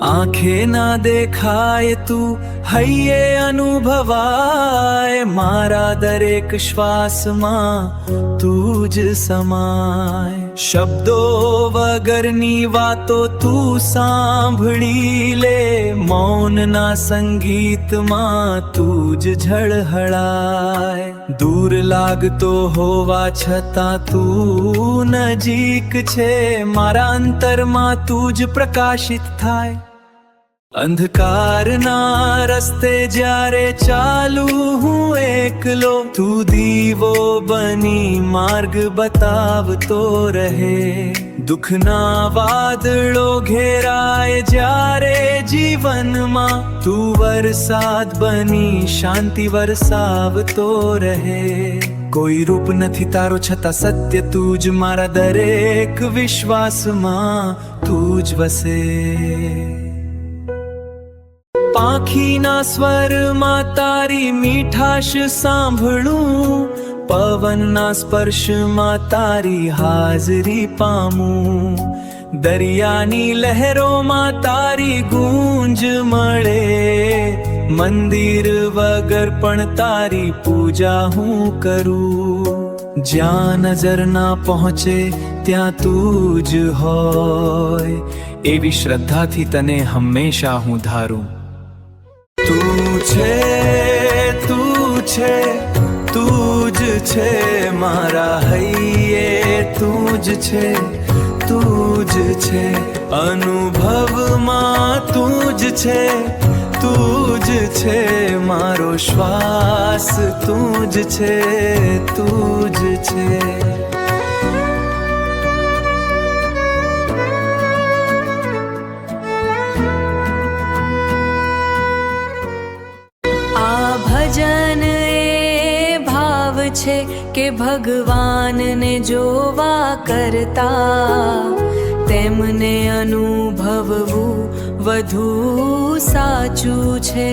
આંખે ના દેખાય તું હૈયે અનુભવાય, મારા દરેક શ્વાસમાં તું જ સમાય. શબ્દો વગરની વાતો તું સાંભળી લે, મૌનના સંગીતમાં તું જ ઝળહળાય. દૂર લાગતો હોવા છતાં તું નજીક છે, મારા અંતરમાં તું જ પ્રકાશિત થાય. અંધકારના રસ્તે જ્યારે ચાલું હું એકલો, તું દીવો બની માર્ગ બતાવતો રહે. દુઃખના વાદળો ઘેરાય જ્યારે જીવનમાં, તું વરસાદ બની શાંતિ વરસાવતો રહે. કોઈ રૂપ નથી તારો છતાં સત્ય તું જ, મારા દરેક વિશ્વાસમાં તું જ વસે. પાંખીના સ્વરમાં તારી મીઠાશ સાંભળું, પવનના સ્પર્શમાં તારી હાજરી પામું. દરિયાની લહેરોમાં તારી ગૂંજ મળે, મંદિર વગર પણ તારી પૂજા હું કરું. જ્યાં નજર ના પહોંચે ત્યાં તું જ હોય, એવી શ્રદ્ધાથી તને હંમેશા હું ધારું. તું છે, તું છે, તું જ છે, મારા હૈયે તું જ છે, તું જ છે. અનુભવમાં તું જ છે, તું જ છે, મારો શ્વાસ તું જ છે, તું જ છે. ભજન એ ભાવ છે કે ભગવાનને જોવા કરતા, તેમને અનુભવવું વધુ સાચું છે.